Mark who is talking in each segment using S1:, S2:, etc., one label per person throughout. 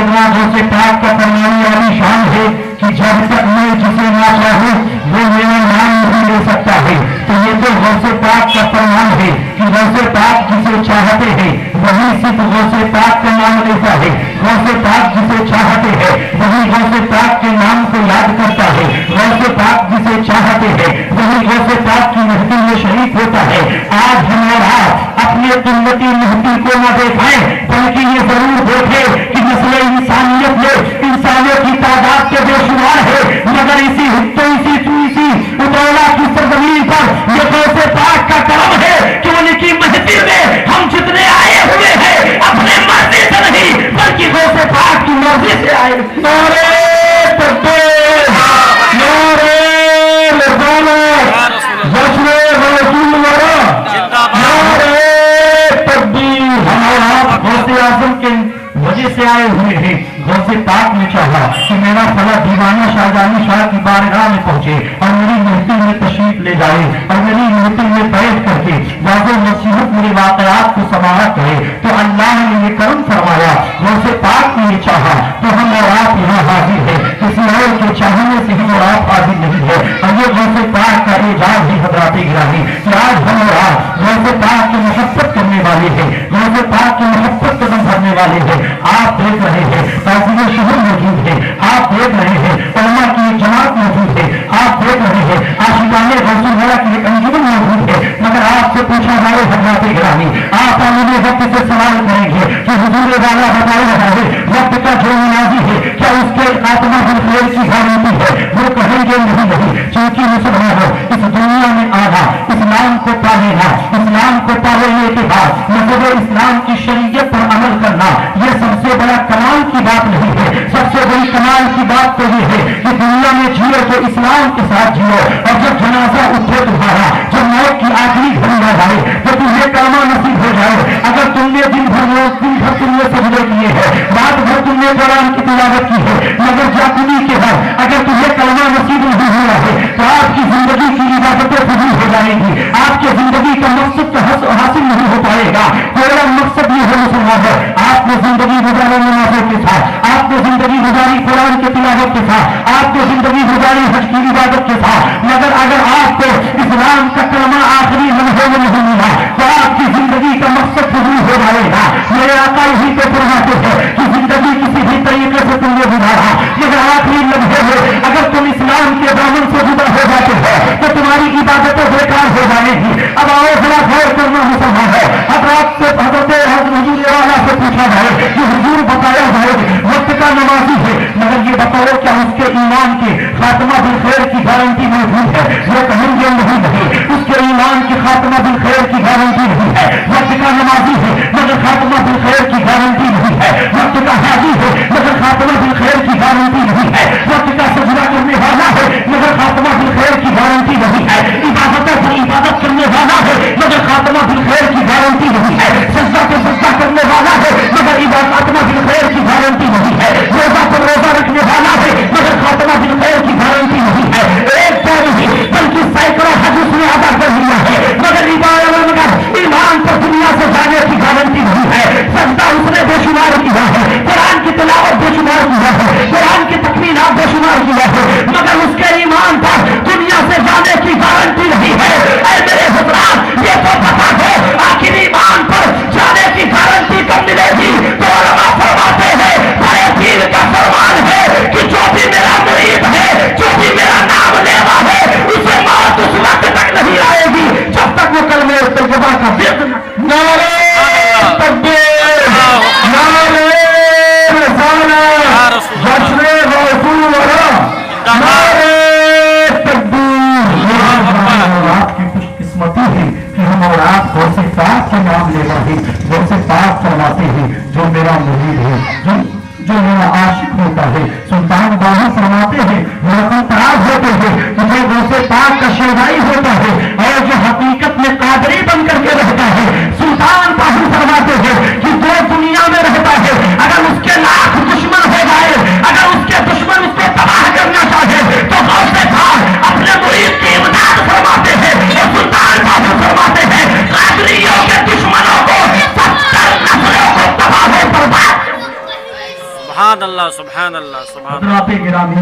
S1: इतना गौसे पाक का फरमाने वाली शान है कि जब तक मैं जिसे ना चाहूं वो मेरा नाम नहीं ले सकता है। तो ये तो गौसे पाक का फरमान है कि गौसे पाक जिसे चाहते हैं वही सिर्फ गौसे पाक का नाम लेता है। गौसे पाक जिसे चाहते हैं वही गौसे पाक के नाम को याद करता है। गौसे पाक जिसे चाहते हैं वही गौसे पाक की महफिल में शरीक होता है। आज हमारा अपने उम्मती महफिल को न देखाएं बल्कि ये जरूर देखें कि नस्ल इंसानियत में इंसानों की तादाद के बेशुमार है, मगर इसी उतौला की सरजमीन पर ये गौसे पाक का करम है कि उनकी महफिल में हम जितने आए हुए हैं अपने मर्जी से नहीं बल्कि गौसे पाक की मर्जी से आए। नारे तकबीर, नारे रिसालत, जश्न रसूलुल्लाह, नारे तकबीर। हमारा गौसे आज़म के वजह से आए हुए हैं। गौसे पाक ने चाहा कि मेरा फला दीवाना शाहजहानी शाह की बारगाह में पहुंचे और मेरी महफिल में तशरीफ ले जाए और मेरी महफिल में बैठ करके वाज़ो नसीहत मेरे वाक़यात को समाअत करे। तो अल्लाह ने ये करम फरमाया, गौसे पाक ने ये चाहा तो हम और आप यहाँ हाजिर है। किसी और के चाहने से हम और आप हाजिर नहीं है। और ये गौसे पाक का एजाज ही हज़रात गिरामी कि आज हम और आप गौसे पाक की मोहब्बत करने वाले हैं, गौसे पाक की मोहब्बत कदम भरने वाले हैं। आप देख रहे हैं ताज़ीए शहर मौजूद है, आप देख रहे हैं उलमा की एक जमात मौजूद है, आप देख रहे हैं आशिकाने रसूलुल्लाह की एक अंजुमन मौजूद है। मगर आपसे पूछा जाए हज़रात गिरामी, आप आने वक्त से सवाल करेंगे कि हुजूर वाला बताया रहा है वक्त का जो मुनाजी है क्या उसके आत्मा बिल खैर की गारंटी है? वो कहेंगे नहीं, क्योंकि मुसलमानों इस दुनिया में आना, इस्लाम को पा लेना, इस्लाम को पा लेने के बाद मतलब इस्लाम की शरीयत पर अमल करना ये सबसे बड़ा कमाल की बात नहीं है। सबसे बड़ी कमाल की बात तो ये है कि दुनिया में जियो तो इस्लाम के साथ जियो और जब जनाजा उठे तुम्हारा, जब मौत की आखिरी घड़ी आ जाए तो तुम्हें कलमा नसीब हो जाए। अगर तुमने दिन भर तुमने सजदे किए हैं, रात भर तुमने कुरान की तिलावत की है, मगर जाकुनी के बाद अगर तुम्हें कलमा नसीब नहीं हुआ है तो आपकी जिंदगी की इबादतें फजूल हो जाएंगी, आपकी जिंदगी का मकसद हासिल नहीं हो पाएगा। मेरा मकसद ये है मुसलमान है, आपने जिंदगी गुजारी नमाजों के साथ, आपने जिंदगी गुजारी कुरान के तिलावत के साथ, आपने जिंदगी गुजारी हज की इबादत के साथ, मगर अगर आपको इस्लाम का कलमा आखिरी लम्हे में नहीं मिला तो आपकी जिंदगी का मकसद फजूल हो जाएगा। मेरे आका यही तो फरमाते हैं कि जिंदगी किसी भी तरीके से तुमने गुजारा मगर आखिरी लम्हे में अगर तुम इस्लाम के दामन से जुदा हो जाते हो तो तुम्हारी इबादतें बेकार हो जाएगी। अब आओ बड़ा गौर करना मुसलमान है। अब आपसे हुजूर वाला से पूछा जाए कि हुजूर बताया जाए वक्त का नमाजी है, मगर ये बताओ क्या उसके ईमान के खात्मा बिल खैर की गारंटी मौजूद है? वो कहेंगे नहीं, उसके ईमान की खात्मा बिल खैर की गारंटी नहीं है। वक्त का नमाजी है मगर खात्मा बिल खैर की गारंटी नहीं है। वक्त का हाजी है मगर खात्मा बिल खैर की गारंटी नहीं है। वक्त का सजदा करने वाला है मगर खात्मा बिल खैर की गारंटी नहीं है। इबादतों पर इबादत करने वाला है मगर खात्मा बिल खैर की गारंटी नहीं है। सजदा पर सजदा करने वाला है मगर खात्मा बिल खैर की गारंटी नहीं है। रोजा पर रोजा रखने वाला है मगर खात्मा बिल खैर की गारंटी नहीं है। एक तो नहीं बल्कि सैकड़ों हज उसने अदा कर लिया है मगर ईमान पर दुनिया से जाने की गारंटी नहीं है। सजदा उसने बेशुमार किया है, कुरान की तिलावत बेशुमार किया है, कुरान की तकमीनात बेशुमार किया है, मगर उसके ईमान पर दुनिया से जाने की गारंटी नहीं है। ऐ मेरे हज़रात ये तो बता दो आखिर ईमान पर जाने की गारंटी कब मिलेगी? तो उलमा फरमाते हैं बड़े पीर का फरमान है कि जो भी मेरा मुरीद है, जो भी मेरा नाम लेवा है, उसे मौत उस वक्त तक नहीं आएगी जब तक वो कलमे तौबा का जिक्र नारे तकबीर, नारे रिसालत, जश्न रसूलुल्लाह, नारे तकबीर। आपकी खुशकिस्मती है कि हम और आप गौसे पाक के नाम ले रहे, गौसे पाक फरमाते हैं जो मेरा मुरीद है, जो मेरा आशिक होता है। सुल्तान बाहू फरमाते हैं मुराद होते हैं कि जो गौसे पाक का शहदाई होता है और जो हकीकत में कादरी बन करके रहता है। सुल्तान बाहू फरमाते हैं कि जो दुनिया में रहता है अगर उसके लाख दुश्मन हो जाए, अगर उसके दुश्मन उसको तबाह करना चाहे तो गौसे पाक अपने मुरीद की इमदाद फरमाते हैं। और सुल्तान बाहू फरमाते हैं कादरियों के दुश्मनों को 70 नस्लों को तबाह बर्बाद
S2: سبحان اللہ سبحان اللہ سبحان اللہ.
S1: حضرات گرامی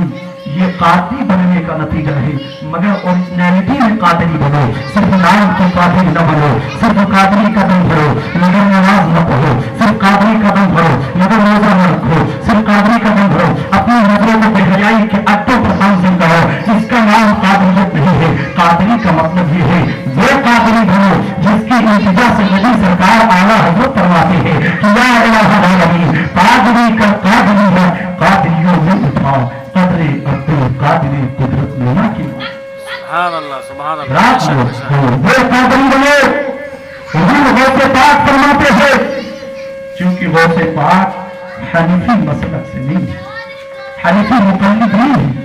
S1: یہ قادری بننے کا نتیجہ ہے، مگر اوریجنلٹی میں قادری بنو، صرف نام کی قادری نہ بنو، صرف قادری کا دم بھرو مگر نماز نہ پڑھو، صرف قادری کا دم بھرو مگر روزہ نہ رکھو، صرف قادری کا دم بھرو اپنی نظروں کو بے حیائی کے اڈوں پر تنظیم کرو، اس کا نام قادریت نہیں ہے. قادری کا مطلب یہ ہے وہ قادری بنو جس کی التجا سے نبی سرکار اعلیٰ حضرت فرماتے ہیں کہ یا الہ العالمین قادری کا قادری ہے، قادریوں میں اٹھاؤ قدرے عبد قادری قدرت لینا کی
S2: سبحان اللہ سبحان اللہ.
S1: رات میں وہ قادری بنے. حضور غوث پاک فرماتے ہیں چونکہ غوث پاک حنیفی مسلک سے نہیں ہے، حنیفی مقلد نہیں ہے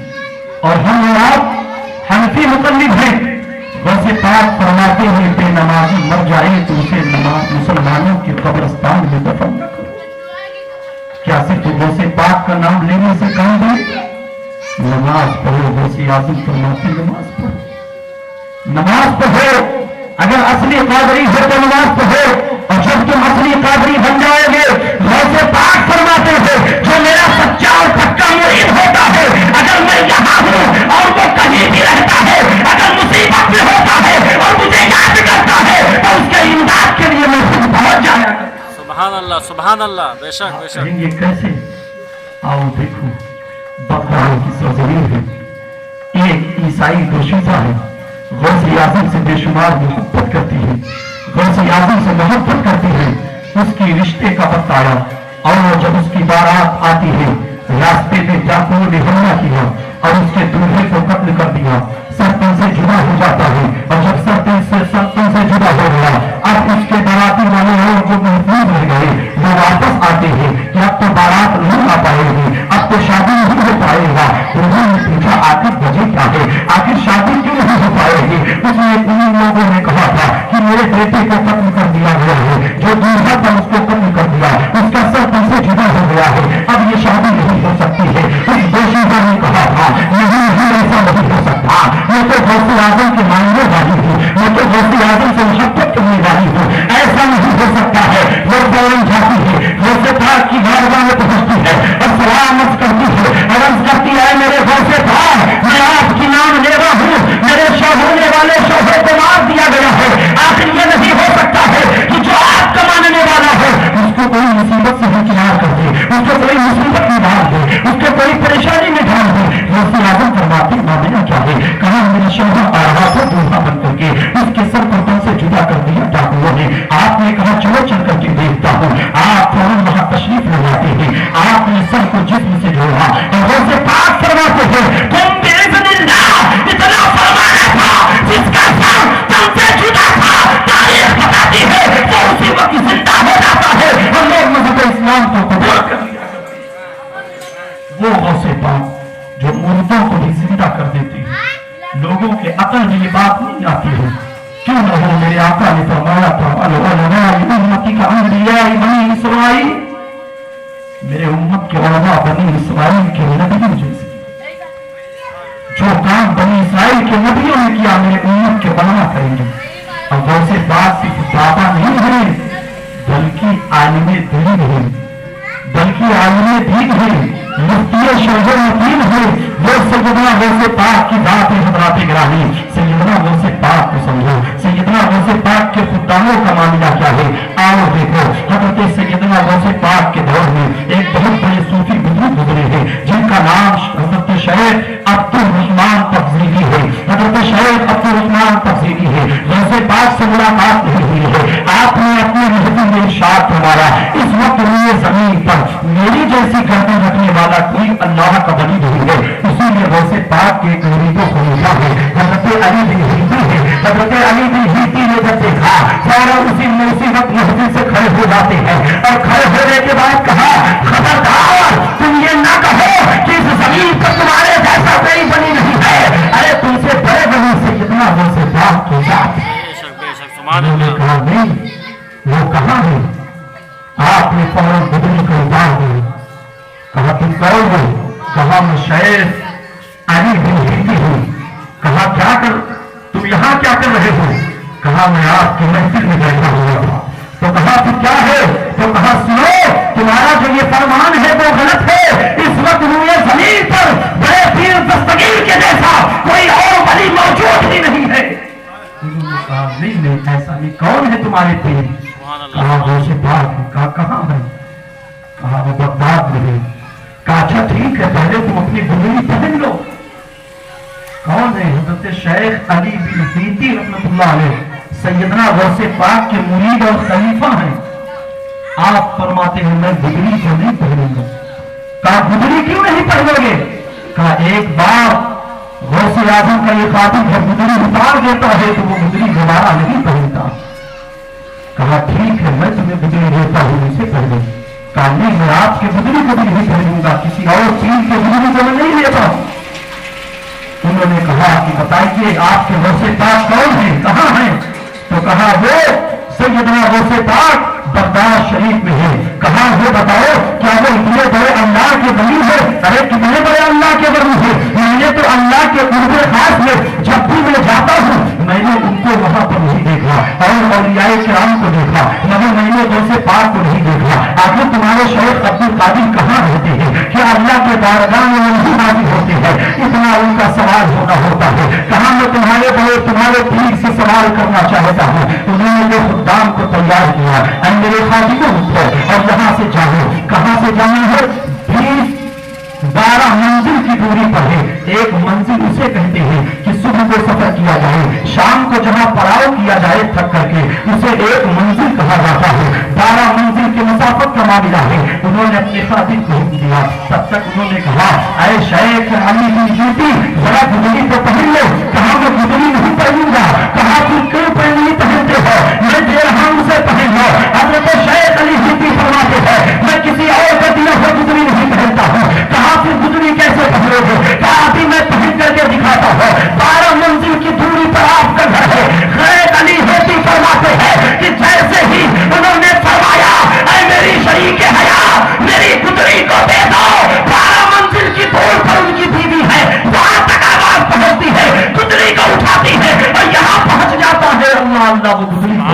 S1: اور ہم آپ حنیفی مقلد ہیں. غوث پاک فرماتے ہیں بے نمازی مر جائے تو اسے مسلمانوں کے قبرستان میں دفن نہ کرو. کیا صرف غوث پاک کا نام لینے سے کام ہے؟ نماز پڑھو. غوث اعظم فرماتے نماز پڑھو، نماز پڑھو. اگر اصلی قادری ہو تو نماز پڑھو، اور جب تم اصلی قادری بن جائے گے غوث پاک فرماتے ہیں جو میرا سچا اور پکا مرید ہوتا ہے، اگر میں یہاں ہوں اور وہ کہیں بھی رہتا ہے، اگر مصیبت میں ہوتا ہے اور مجھے یاد کرتا ہے تو اس کے امداد کے لیے میں خود پہنچ جایا کرتا.
S2: سبحان اللہ سبحان اللہ. بے شک بے شک.
S1: کہیں گے کیسے؟ آؤ دیکھو بغداد کی سرزمین ہے، ایک عیسائی دوشیزہ ہے، غوث اعظم سے بے شمار محبت کرتی ہے، غوث اعظم سے محبت کرتی ہے. اس کی رشتے کا وقت آیا اور جب اس کی بارات آتی ہے راستے میں ڈاکوؤں نے حملہ کیا اور اس کے دولہے کو قتل کر دیا. سرتن سے جدا ہو جاتا ہے اور جب سرتن سے جدا ہو گیا اب اس کے باراتی والے لوگ جو محفوظ رہ گئے وہ واپس آتے ہیں کہ اب تو بارات نہیں آ پائے گی، اب تو شادی نہیں ہو پائے گا. انہوں نے پوچھا آخر وجہ کیا ہے، آخر شادی کیوں نہیں ہو پائے گی؟ اس نے ان لوگوں نے کہا تھا کہ میرے بیٹے کو قتل کر دیا گیا ہے، جو دولہا تھا اس کو قتل کر دیا، اس کا سرتن سے جدا ہو گیا ہے، اب یہ شادی نہیں ہو سکتی ہے. اس دوشیزہ نے کہا تھا نہیں ایسا نہیں ہو سکتا، میں تو غوث اعظم کے ماننے والی ہوں، میں تو غوث اعظم سے محبت کرنے والی ہوں، ایسا نہیں ہو سکتا ہے. وہ فوراً جاتی ہے غوث پاک کی بارگاہ میں پہنچتی ہے اور سلام کرتی ہے اور عرض کرتی ہے میرے غوث پاک میں آپ کی نام لیوا ہوں، میرے شوہر ہونے والے شوہر کو مار دیا گیا ہے، آخر یہ نہیں ہو سکتا ہے کہ جو آپ کا ماننے والا ہے اس کو کوئی مصیبت سے ہمکنار کر دے، اس کو کوئی مصیبت میں ڈال دے، اس کو کوئی پریشانی میں ڈال دے. غوث اعظم فرماتے ماننا چاہے کہاں میرا شوہر آ رہا تھا دولہا بن کر کے اس کے سر کو تن سے جدا کر دیا ڈاکوؤں نے. آپ نے کہا چلو چل کر کے دیکھتا ہوں. آپ فوراً وہاں تشریف لے جاتے ہیں، آپ نے سر کو جسم سے جوڑا اور غوث پاک فرماتے ہیں تم باذن اللہ اتنا فرمانا تھا جس کا سر تن سے جدا تھا تاریخ بتاتی ہے وہ اسی وقت زندہ ہو جاتا ہے اور لوگ مذہب اسلام کو قبول کر لیا. وہ غوث پاک جو مردوں کو بھی زندہ کر دیتی ہے، لوگوں کے عقل میں یہ بات نہیں آتی ہے. کیوں نہ ہو میرے آقا نے فرمایا تھا العلماء امتی کا انبیاء بنی اسرائیل، میرے امت کے علماء بنی اسرائیل کے نبیوں جیسے جو کام بنی اسرائیل کے نبیوں نے کیا میرے امت کے علماء کریں گے. اور غوث پاک صرف بابا نہیں ہے بلکہ عالم دین ہے، بلکہ عالم دین ہے، مفتی شوہر دین ہے. وہ سیدنا غوث پاک کی ذات حضرات گرامی، سیدنا غوث پاک کو سمجھو، سیدنا غوث پاک کے خداموں کا معاملہ کیا ہے. آؤ دیکھو حضرت سیدنا غوث پاک کے دور میں ایک بہت بڑے صوفی بزرگ گزرے ہیں جن کا نام حضرت شیخ عبد الرحمان تفضیلی ہے. حضرت شیخ عبد الرحمان تفضیلی ہے. غوث پاک سے ملاقات نہیں ہوئی ہے. آپ نے اپنے محفل میں ارشاد فرمایا اس وقت روئے زمین پر میری جیسی گردن رکھنے والا کوئی اللہ کا ولی نہیں ہے. اسی لیے غوث پاک کے مریدوں کو ملا ہے حضرت علی بن ہیتی ہے. حضرت علی بن ہیتی نے جب دیکھا فوراً اسی وقت محفل سے کھڑے ہو جاتے ہیں اور کھڑے ہونے کے بعد کہا خبردار تم یہ نہ کہو کہ اس زمین پر تمہارے جیسا کوئی بنی نہیں ہے، ارے تم سے بڑے بنی سے کتنا غوث پاک کی ذات ہے. میں نے کہا نہیں وہ کہاں ہے؟ آپ نے فوراً بدل کر اتار دی. کہا تم کون ہو؟ کہا میں شیخ علی بن ہیتی ہوں. کہا کیا کر تم یہاں کیا کر رہے ہو؟ کہا میں آپ کی محفل میں بیٹھا ہوا تھا. تو کہا تو کیا ہے؟ تو کہا سنو تمہارا جو یہ فرمان ہے وہ غلط ہے. तुम्हारे पीर?
S2: सुभान अल्लाह।
S1: कहा गौसे पाक है। कहा कहाँ है? कहा वो बगदाद में है। कहा अच्छा ठीक है, पहले तुम अपनी गुदड़ी पहन लो। कौन है? हजरत शेख अली बिन हीती रहमतुल्लाह अलैह, सैयदना गौसे पाक के मुरीद और खलीफा हैं। आप फरमाते हैं मैं गुदड़ी को नहीं पहनूंगा। कहा गुदड़ी क्यों नहीं पहनोगे? कहा एक बार गौसे आजम का ये खातिन जब गुदड़ी उतार देता है तो वो गुदड़ी दोबारा नहीं पहनता। कहा ठीक है, मैं तुम्हें गुदड़ी देता हूँ, इसे पहनो। कहा नहीं, मैं आपके गुदड़ी को भी नहीं पहनूंगा, किसी और चीज के गुदड़ी को मैं नहीं लेता। उन्होंने कहा कि बताइए आपके गौसे पाक कौन है, कहाँ है? तो कहा वो सैयदना गौसे पाक बगदाद शरीफ में है। कहा वो बताओ क्या वो इतने बड़े अल्लाह के वली है? अरे कितने बड़े अल्लाह के वली है? मैंने तो अल्लाह के कुर्बे खास में जब भी मैं जाता हूँ मैंने उनको वहां पर नहीं देखा और औलियाए किराम को देखा, मगर मैंने गौसे पाक को नहीं देखा। आखिर तुम्हारे शेख अब्दुल कादिर कहाँ रहते हैं? क्या अल्लाह के बारगाह में नहीं हाजिर होते हैं? इतना उनका सवाल होता है। कहा मैं तुम्हारे बड़े तुम्हारे पीर से सवाल करना चाहता हूँ। उन्होंने जो खुदाम को तैयार किया, मेरे खातिनों उठो और यहाँ से जाओ। कहाँ से जाना है? 12 मंजिल की दूरी पर है। एक मंजिल उसे कहते हैं कि सुबह को सफर किया जाए, शाम को जहाँ पड़ाव किया जाए थक करके, उसे एक मंजिल कहा जाता है। 12 मंजिल के मुसाफत का मामला है। उन्होंने अपने खातिन को हुक्म दिया। तब तक उन्होंने कहा अरे शेख अली बिन हीती जरा गुदड़ी को पहन लो। कहा मैं गुदड़ी नहीं पहनूंगा। कहा तुम क्यों नहीं पहनते हो? मैं दे रहा हूं उसे पहन लो। हजरत शेख अली हीती फरमाते हैं मैं किसी और का दिया हुआ गुदड़ी नहीं पहनता हूँ। कहा फिर गुदड़ी कैसे पहनोगे? कहा अभी मैं पहन करके दिखाता हूँ। 12 मंजिल की दूरी पर आपका घर है। शेख अली हीती फरमाते हैं कि जैसे ही उन्होंने फरमाया ऐ मेरी शरीक हया मेरी गुदड़ी को दे दो, 12 मंजिल की दूर पर उनकी बीवी है, वहां तक आवाज पहुंचती है, गुदड़ी को उठाती है और यहाँ पहुंच जाता है। अल्लाह अल्लाह वो गुदड़ी को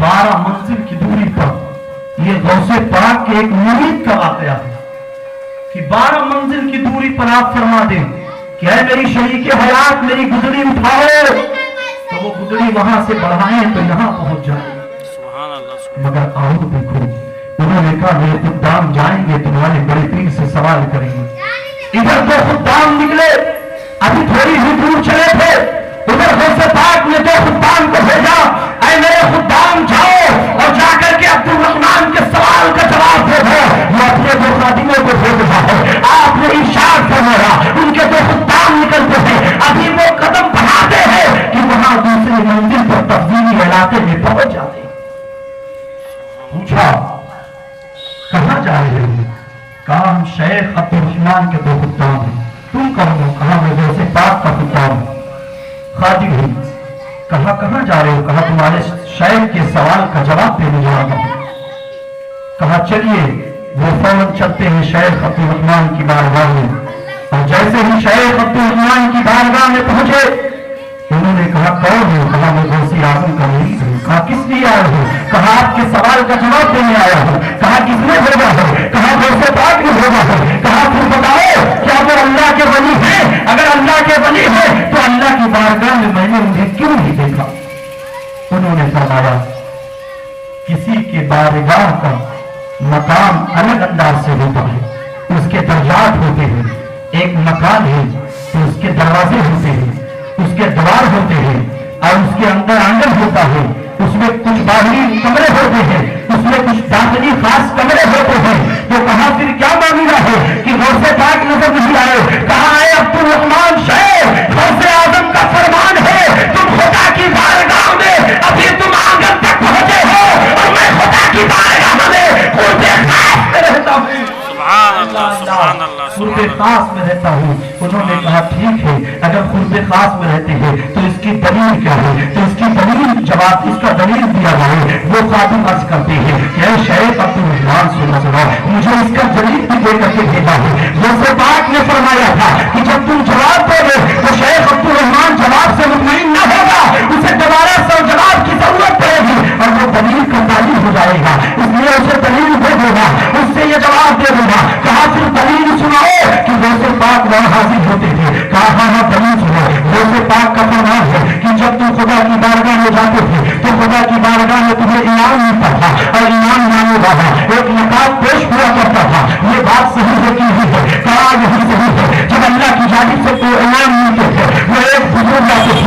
S1: 12 मंजिल की दूरी पर। ये गौसे पाक के एक मुरीद का वाकया है कि 12 मंजिल की दूरी पर आप फरमा दें कि है मेरी शरीक हयात मेरी गुदड़ी उठाओ, तो वो गुदड़ी वहां से बढ़ाएं तो यहाँ पहुंच जाए। मगर आओ देखो, उन्होंने कहा मेरे खुदाम जाएंगे तुम्हारे बड़े पीर से सवाल करेंगे। इधर दो खुदाम निकले, अभी थोड़ी ही दूर चले थे, उधर गौसे पाक ने दो खुदाम को भेजा ऐ मेरे खुदाम जाओ और जाकर के अब्दुल रहमान के सवाल का जवाब दे दो। वो अपने दो खादिमों को भेज रहा है। आपने इशारा फरमाया, उनके दो खुदाम निकलते हैं। अभी वो कदम बढ़ाते हैं कि वहां दूसरी मंजिल पर तब्दीली इलाके में पहुंच जाते हैं। पूछा कहाँ जा रहे हो? कहा हम शेख अब्दुल रहमान के दो खुदाम हैं। तुम कौन हो? कहा मैं गौसे पाक का खुदाम हूं। खादिम हुई। कहा कहाँ जा रहे हो? कहा तुम्हारे शेख के सवाल का जवाब देने जा रहा हूं। कहा चलिए। वो फौरन चलते हैं शेख अब्दुल रहमान की बारगाह में, और जैसे ही शेख अब्दुल रहमान की बारगाह में पहुंचे उन्होंने कहा कौन हो? कहा मैं गौसे आजम का मुरीद हूं। कहा किस लिए आए हो? कहा आपके सवाल का जवाब देने आया हूं। कहा किसने भेजा है? कहा गौसे पाक ने भेजा है। कहा तुम बताओ क्या वो अल्लाह के वली है? अगर अल्लाह के वली है तो अल्लाह की बारगाह में मैंने उन्हें क्यों नहीं देखा? उन्होंने फरमाया किसी के बारगाह का मकाम अलग अंदाज से होता है, उसके दर्जात होते हैं। एक मकान है तो उसके दरवाजे होते हैं, उसके द्वार होते हैं और उसके अंदर आंगन होता है। उसमें कुछ बाहरी कमरे होते हैं, उसमें कुछ दाखिली खास कमरे होते हैं। तो कहा फिर क्या मामला है कि गौसे पाक नजर नहीं आए? कहा है अब्दुल रहमान शेख गौसे आजम का फरमान है तुम खुदा की बारगाह में अभी तुम आंगन तक पहुंचे हो और मैं खुदा की बारगाह में खुर्दे खास में रहता हूँ। खुर्दे खास में रहता हूँ। उन्होंने कहा ठीक है, अगर खुर्दे खास में रहते हैं तो इसकी दलील क्या है? तो इसकी दलील जवाब इसका दलील दिया जाए। वो खादिम अर्ज करते हैं कि शेख अब्दुल रहमान सुनो मुझे इसका दलील भी दे करके भेजा है। गौसे पाक ने फरमाया था कि जब तुम जवाब दोगे तो शेख अब्दुल रहमान जवाब से मुतमईन न होगा, उसे दोबारा सर जवाब की जरूरत पड़ेगी और वो दलील का तालीम हो जाएगा। इसलिए उसे दलील दे देगा, उससे ये जवाब दे देगा। कहा फिर दलील सुनाओ कि गौसे पाक वहां हाजिर होते थे। कहा हाँ दलील सुनो। गौसे पाक का फरमान है कि जब तुम خدا کی بارگاہ میں جاتے تھے تو خدا کی بارگاہ میں تمہیں انعام ملتا تھا اور انعام مانگنے والا ایک نکات پیش ہوا کرتا تھا. یہ بات صحیح ہے کہ نہیں ہے؟ کہا یہی صحیح ہے. جب اللہ کی جانب سے کوئی انعام ملتے تھے وہ ایک بزرگ آتے